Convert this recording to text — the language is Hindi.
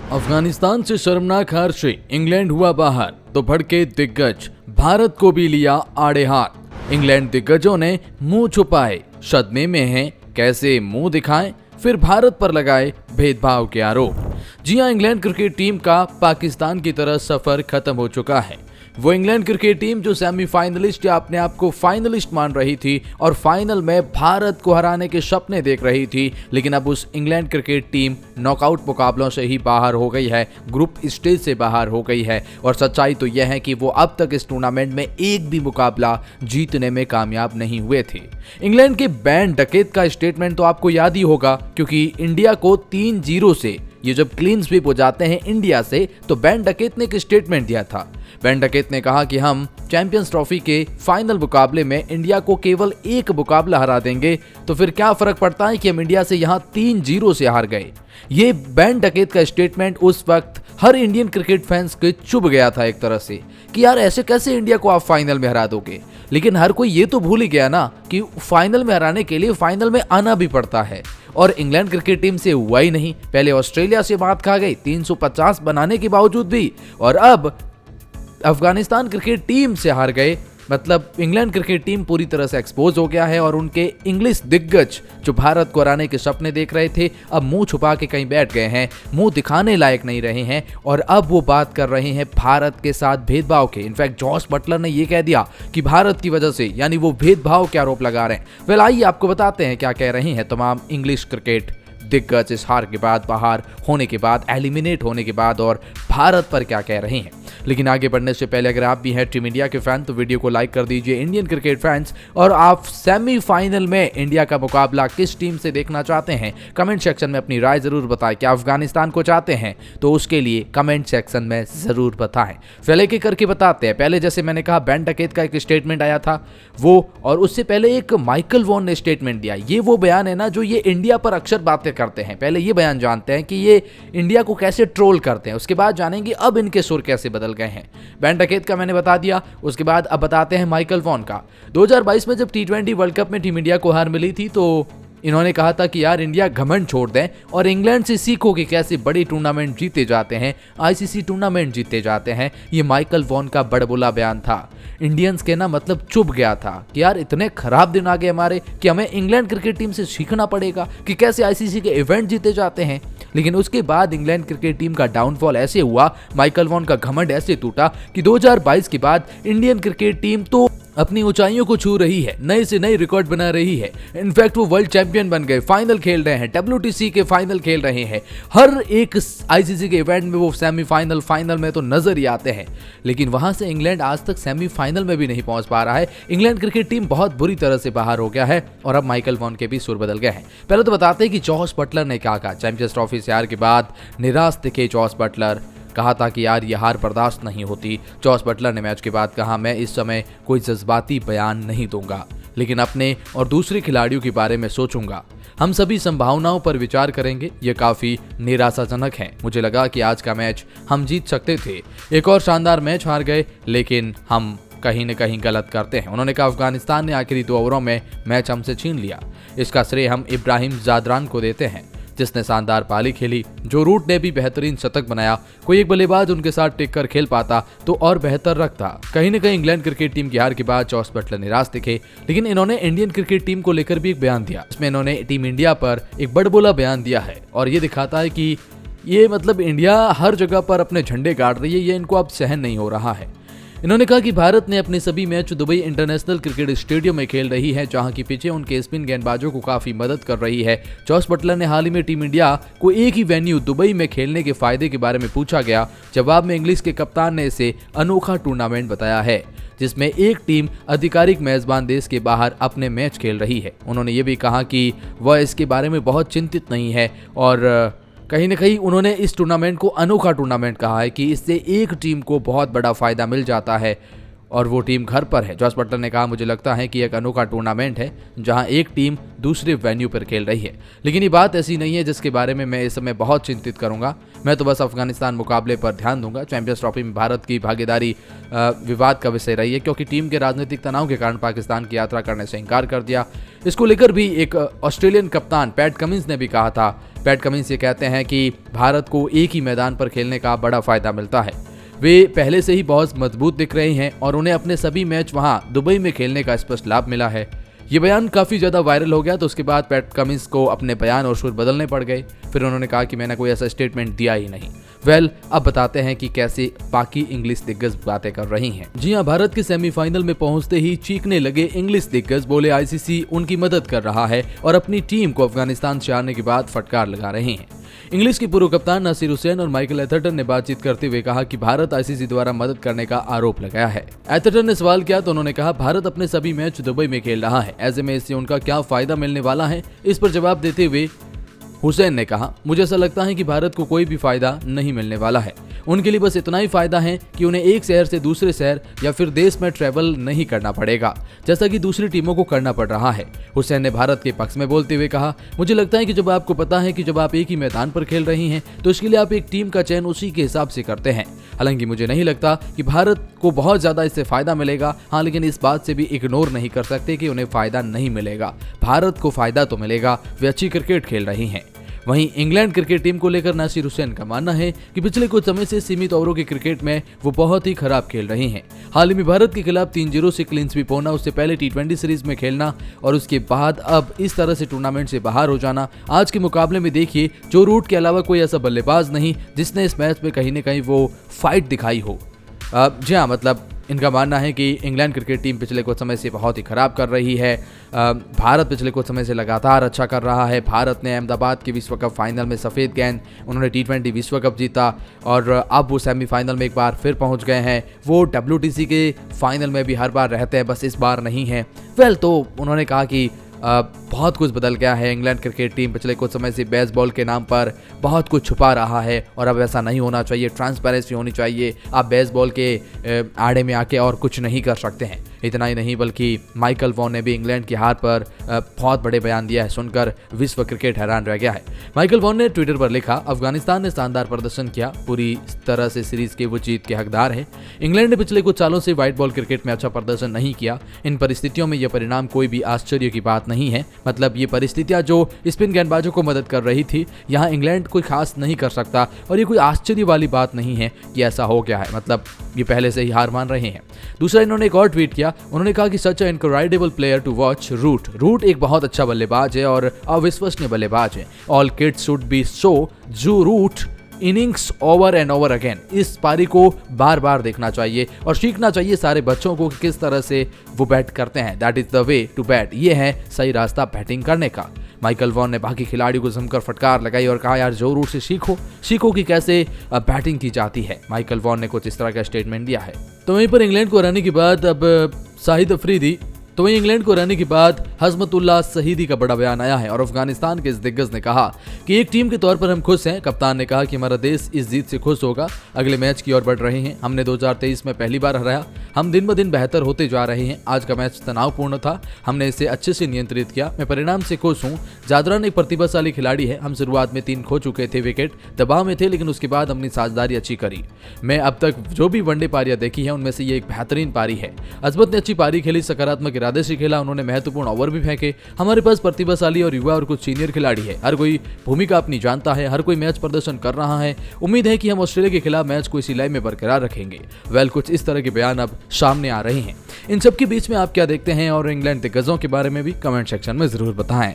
अफगानिस्तान से शर्मनाक हार से इंग्लैंड हुआ बाहर तो भड़के दिग्गज, भारत को भी लिया आड़े हाथ। इंग्लैंड दिग्गजों ने मुंह छुपाए, सदमे में हैं, कैसे मुंह दिखाएं, फिर भारत पर लगाए भेदभाव के आरोप। जी हां, इंग्लैंड क्रिकेट टीम का पाकिस्तान की तरह सफर खत्म हो चुका है। वो इंग्लैंड क्रिकेट टीम जो सेमीफाइनलिस्ट या अपने आप को फाइनलिस्ट मान रही थी और फाइनल में भारत को हराने के सपने देख रही थी, लेकिन अब उस इंग्लैंड क्रिकेट टीम नॉकआउट मुकाबलों से ही बाहर हो गई है, ग्रुप स्टेज से बाहर हो गई है। और सच्चाई तो यह है कि वो अब तक इस टूर्नामेंट में एक भी मुकाबला जीतने में कामयाब नहीं हुए थे। इंग्लैंड के बैन डकेत का स्टेटमेंट तो आपको याद ही होगा, क्योंकि इंडिया को 3-0 से ये जब क्लीन स्वीप हो जाते हैं इंडिया से, तो बैन डकेत ने एक स्टेटमेंट दिया था। बैन डकेत ने कहा कि हम चैंपियंस ट्रॉफी के फाइनल मुकाबले में इंडिया को केवल एक मुकाबला हरा देंगे, तो फिर क्या फर्क पड़ता है कि हम इंडिया से यहाँ 3-0 से हार गए। ये बैन डकेत का स्टेटमेंट उस वक्त हर इंडियन क्रिकेट फैंस के चुभ गया था एक तरह से, कि यार ऐसे कैसे इंडिया को आप फाइनल में हरा दोगे। लेकिन हर कोई ये तो भूल ही गया ना कि फाइनल में हराने के लिए फाइनल में आना भी पड़ता है। और इंग्लैंड क्रिकेट टीम से हुआ ही नहीं। पहले ऑस्ट्रेलिया से मात खा गई 350 बनाने के बावजूद भी, और अब अफगानिस्तान क्रिकेट टीम से हार गए। मतलब इंग्लैंड क्रिकेट टीम पूरी तरह से एक्सपोज हो गया है और उनके इंग्लिश दिग्गज जो भारत को हराने के सपने देख रहे थे, अब मुंह छुपा के कहीं बैठ गए हैं, मुंह दिखाने लायक नहीं रहे हैं और अब वो बात कर रहे हैं भारत के साथ भेदभाव के। इनफैक्ट जॉस बटलर ने ये कह दिया कि भारत की वजह से, यानी वो भेदभाव के आरोप लगा रहे हैं। वेल, आइए आपको बताते हैं क्या कह रहे हैं तमाम इंग्लिश क्रिकेट दिग्गज इस हार के बाद, बाहर होने के बाद, एलिमिनेट होने के बाद, और भारत पर क्या कह रहे हैं। लेकिन आगे बढ़ने से पहले अगर आप भी हैं टीम इंडिया के फैन तो वीडियो को लाइक कर दीजिए। इंडियन क्रिकेट फैंस, और आप सेमीफाइनल में इंडिया का मुकाबला किस टीम से देखना चाहते हैं, कमेंट सेक्शन में अपनी राय जरूर बताएं। क्या अफगानिस्तान को चाहते हैं तो उसके लिए कमेंट सेक्शन में जरूर बताएं। फिर एक करके बताते हैं। पहले जैसे मैंने कहा, बैन डकेत का एक स्टेटमेंट आया था वो, और उससे पहले एक माइकल वॉन ने स्टेटमेंट दिया। ये वो बयान है ना जो ये इंडिया पर अक्सर बातें करते हैं। पहले ये बयान जानते हैं कि ये इंडिया को कैसे ट्रोल करते हैं, उसके बाद जानेंगे अब इनके सुर कैसे बदल गए हैं। बैन डकेत का मैंने बता दिया, उसके बाद अब बताते हैं माइकल वॉन का। 2022 में जब T20 वर्ल्ड कप में टीम इंडिया को हार मिली थी तो इन्होंने कहा था कि यार इंडिया घमंड छोड़ दें और इंग्लैंड से सीखो कि कैसे बड़ी टूर्नामेंट जीते जाते हैं, ICC टूर्नामेंट जीते जाते हैं। ये माइकल वॉन का बड़बोला बयान था। इंडियंस के ना मतलब चुभ गया था कि यार इतने खराब दिन आ गए हमारे कि हमें इंग्लैंड क्रिकेट टीम से सीखना पड़ेगा कि कैसे ICC के इवेंट जीते जाते हैं। लेकिन उसके बाद इंग्लैंड क्रिकेट टीम का डाउनफॉल ऐसे हुआ, माइकल वॉन का घमंड ऐसे टूटा कि 2022 के बाद इंडियन क्रिकेट टीम तो अपनी ऊंचाइयों को छू रही है, नए से नए रिकॉर्ड बना रही है। इनफैक्ट वो वर्ल्ड चैंपियन बन गए, फाइनल खेल रहे हैं, WTC के फाइनल खेल रहे हैं। हर एक ICC के इवेंट में वो सेमीफाइनल, फाइनल में तो नजर ही आते हैं। लेकिन वहां से इंग्लैंड आज तक सेमीफाइनल में भी नहीं पहुंच पा रहा है। इंग्लैंड क्रिकेट टीम बहुत बुरी तरह से बाहर हो गया है और अब माइकल वॉन के भी सुर बदल गए हैं। पहले तो बताते हैं कि जॉस बटलर ने क्या कहा। चैंपियंस ट्रॉफी से हार के बाद निराश दिखे जॉस बटलर, कहा था कि यार ये हार बर्दाश्त नहीं होती। जॉस बटलर ने मैच के बाद कहा, मैं इस समय कोई जज्बाती बयान नहीं दूंगा, लेकिन अपने और दूसरे खिलाड़ियों के बारे में सोचूंगा। हम सभी संभावनाओं पर विचार करेंगे। ये काफी निराशाजनक है। मुझे लगा कि आज का मैच हम जीत सकते थे। एक और शानदार मैच हार गए, लेकिन हम कहीं न कहीं गलत करते हैं। उन्होंने कहा अफगानिस्तान ने आखिरी 2 ओवरों में मैच हमसे छीन लिया। इसका श्रेय हम इब्राहिम जादरान को देते हैं, जिसने शानदार पारी खेली। जो रूट ने भी बेहतरीन शतक बनाया। कोई एक बल्लेबाज उनके साथ टिक कर खेल पाता तो और बेहतर रखता। कहीं न कहीं इंग्लैंड क्रिकेट टीम की हार के बाद जॉस बटलर निराश दिखे, लेकिन इन्होंने इंडियन क्रिकेट टीम को लेकर भी एक बयान दिया। इसमें इन्होंने टीम इंडिया पर एक बड़बोला बयान दिया है और ये दिखाता है कि ये मतलब इंडिया हर जगह पर अपने झंडे गाड़ रही है, ये इनको अब सहन नहीं हो रहा है। इन्होंने कहा कि भारत ने अपने सभी match Dubai international cricket stadium में खेल रही है, जहां की पिचें उनके स्पिन गेंदबाजों को काफी मदद कर रही है। जॉस बटलर ने हाल ही में टीम इंडिया को एक ही वेन्यू दुबई में खेलने के फायदे के बारे में पूछा गया। जवाब में इंग्लिश के कप्तान ने इसे अनोखा टूर्नामेंट बताया है, जिसमें एक टीम आधिकारिक मेजबान देश के बाहर अपने मैच खेल रही है। उन्होंने ये भी कहा कि वह इसके बारे में बहुत चिंतित नहीं है और कहीं न कहीं उन्होंने इस टूर्नामेंट को अनोखा टूर्नामेंट कहा है कि इससे एक टीम को बहुत बड़ा फायदा मिल जाता है और वो टीम घर पर है। जॉस बटलर ने कहा, मुझे लगता है कि एक अनोखा टूर्नामेंट है जहां एक टीम दूसरे वेन्यू पर खेल रही है, लेकिन ये बात ऐसी नहीं है जिसके बारे में मैं इस समय बहुत चिंतित करूंगा। मैं तो बस अफगानिस्तान मुकाबले पर ध्यान दूंगा। चैंपियंस ट्रॉफी में भारत की भागीदारी विवाद का विषय रही है, क्योंकि टीम के राजनीतिक तनाव के कारण पाकिस्तान की यात्रा करने से इनकार कर दिया। इसको लेकर भी एक ऑस्ट्रेलियन कप्तान पैट कमिंस ने भी कहा था पैट कमिंस ये कहते हैं कि भारत को एक ही मैदान पर खेलने का बड़ा फायदा मिलता है। वे पहले से ही बहुत मजबूत दिख रहे हैं और उन्हें अपने सभी मैच वहां दुबई में खेलने का स्पष्ट लाभ मिला है। ये बयान काफी ज्यादा वायरल हो गया, तो उसके बाद पैट कमिंस को अपने बयान और सुर बदलने पड़ गए। फिर उन्होंने कहा कि मैंने कोई ऐसा स्टेटमेंट दिया ही नहीं। अब बताते हैं कि कैसे बाकी इंग्लिश दिग्गज बातें कर रही हैं। जी हां, भारत के सेमीफाइनल में पहुंचते ही चीखने लगे इंग्लिश दिग्गज, बोले आईसीसी उनकी मदद कर रहा है और अपनी टीम को अफगानिस्तान से हारने के बाद फटकार लगा रहे हैं। इंग्लिश के पूर्व कप्तान नासिर हुसैन और माइकल एथरटन ने बातचीत करते हुए कहा कि भारत आईसीसी द्वारा मदद करने का आरोप लगाया है। एथरटन ने सवाल किया तो उन्होंने कहा भारत अपने सभी मैच दुबई में खेल रहा है, ऐसे में इससे उनका क्या फायदा मिलने वाला है। इस पर जवाब देते हुए हुसैन ने कहा, मुझे ऐसा लगता है कि भारत को कोई भी फायदा नहीं मिलने वाला है। उनके लिए बस इतना ही फायदा है कि उन्हें एक शहर से दूसरे शहर या फिर देश में ट्रैवल नहीं करना पड़ेगा, जैसा कि दूसरी टीमों को करना पड़ रहा है। हुसैन ने भारत के पक्ष में बोलते हुए कहा, मुझे लगता है कि जब आपको पता है कि जब आप एक ही मैदान पर खेल रही हैं तो इसके लिए आप एक टीम का चयन उसी के हिसाब से करते हैं। हालांकि मुझे नहीं लगता कि भारत को बहुत ज्यादा इससे फायदा मिलेगा। हाँ, लेकिन इस बात से भी इग्नोर नहीं कर सकते कि उन्हें फायदा नहीं मिलेगा। भारत को फायदा तो मिलेगा, वे अच्छी क्रिकेट खेल रही हैं। वहीं इंग्लैंड क्रिकेट टीम को लेकर नासिर हुसैन का मानना है कि पिछले कुछ समय से सीमित ओवरों की क्रिकेट में वो बहुत ही खराब खेल रही हैं। हाल ही में भारत के खिलाफ 3-0 से क्लीन स्वीप होना, उससे पहले T20 सीरीज में खेलना और उसके बाद अब इस तरह से टूर्नामेंट से बाहर हो जाना। आज के मुकाबले में देखिए, जो रूट के अलावा कोई ऐसा बल्लेबाज नहीं जिसने इस मैच में कहीं न कहीं वो फाइट दिखाई हो। जी हाँ, मतलब इनका मानना है कि इंग्लैंड क्रिकेट टीम पिछले कुछ समय से बहुत ही खराब कर रही है। भारत पिछले कुछ समय से लगातार अच्छा कर रहा है। भारत ने अहमदाबाद के विश्व कप फाइनल में सफ़ेद गेंद, उन्होंने T20 विश्व कप जीता और अब वो सेमीफाइनल में एक बार फिर पहुंच गए हैं। वो WTC के फाइनल में भी हर बार रहते हैं, बस इस बार नहीं है। तो उन्होंने कहा कि बहुत कुछ बदल गया है। इंग्लैंड क्रिकेट टीम पिछले कुछ समय से बेसबॉल के नाम पर बहुत कुछ छुपा रहा है और अब ऐसा नहीं होना चाहिए। ट्रांसपेरेंसी होनी चाहिए। आप बेसबॉल के आड़े में आके और कुछ नहीं कर सकते हैं। इतना ही नहीं बल्कि माइकल वॉन ने भी इंग्लैंड की हार पर बहुत बड़े बयान दिया है। सुनकर विश्व क्रिकेट हैरान रह गया है। माइकल वॉन ने ट्विटर पर लिखा, अफगानिस्तान ने शानदार प्रदर्शन किया, पूरी तरह से सीरीज के वो जीत के हकदार है। इंग्लैंड ने पिछले कुछ सालों से व्हाइट बॉल क्रिकेट में अच्छा प्रदर्शन नहीं किया। इन परिस्थितियों में यह परिणाम कोई भी आश्चर्य की बात नहीं है। मतलब ये परिस्थितियां जो स्पिन गेंदबाजों को मदद कर रही थी, यहाँ इंग्लैंड कोई खास नहीं कर सकता और ये कोई आश्चर्य वाली बात नहीं है कि ऐसा हो गया है। मतलब ये पहले से ही हार मान रहे हैं। दूसरा, इन्होंने एक और ट्वीट किया, उन्होंने कहा कि such incredible player to watch Root एक बहुत अच्छा बल्लेबाज है और अविश्वसनीय बल्लेबाज है। All kids should be so Joe Root innings over and over again. इस पारी को बार बार देखना चाहिए और सीखना चाहिए सारे बच्चों को किस तरह से वो बैट करते हैं। That is the way to bat. ये है सही रास्ता बैटिंग करने का। माइकल वॉन ने बाकी खिलाड़ियों को जमकर फटकार लगाई और कहा, यार जो रूट से सीखो कि कैसे बैटिंग की जाती है। माइकल वॉन ने कुछ इस तरह का स्टेटमेंट दिया है। तो वहीं पर इंग्लैंड को हराने के बाद अब शाहिद अफरीदी इंग्लैंड को हराने के बाद हजमतुल्लाह शहीदी का बड़ा बयान आया है और अफगानिस्तान के इस दिग्गज ने कहा कि एक टीम के तौर पर हम खुश हैं। कप्तान ने कहा कि हमारा देश इस जीत से खुश होगा। अगले मैच की ओर बढ़ रहे हैं। हमने 2023 में पहली बार हराया। हम दिन ब दिन बेहतर होते जा रहे हैं। आज का मैच तनावपूर्ण था, हमने इसे अच्छे से नियंत्रित किया। मैं परिणाम से खुश हूँ। जादरान एक प्रतिभाशाली खिलाड़ी है। हम शुरुआत में 3 खो चुके थे, विकेट दबाव में थे, लेकिन उसके बाद अपनी साझेदारी अच्छी करी। मैं अब तक जो भी वनडे पारियां देखी है उनमें से ये एक बेहतरीन पारी है। अजमत ने अच्छी पारी खेली, सकारात्मक इरादे से खेला, उन्होंने महत्वपूर्ण ओवर भी फेंके। हमारे पास प्रतिभाशाली और युवा और कुछ सीनियर खिलाड़ी है। हर कोई भूमिका अपनी जानता है, हर कोई मैच प्रदर्शन कर रहा है। उम्मीद है कि हम ऑस्ट्रेलिया के खिलाफ मैच को इसी लाइन में बरकरार रखेंगे। कुछ इस तरह के बयान अब सामने आ रहे हैं। इन सब के बीच में आप क्या देखते हैं और इंग्लैंड दिग्गजों के बारे में भी कमेंट सेक्शन में जरूर बताएं।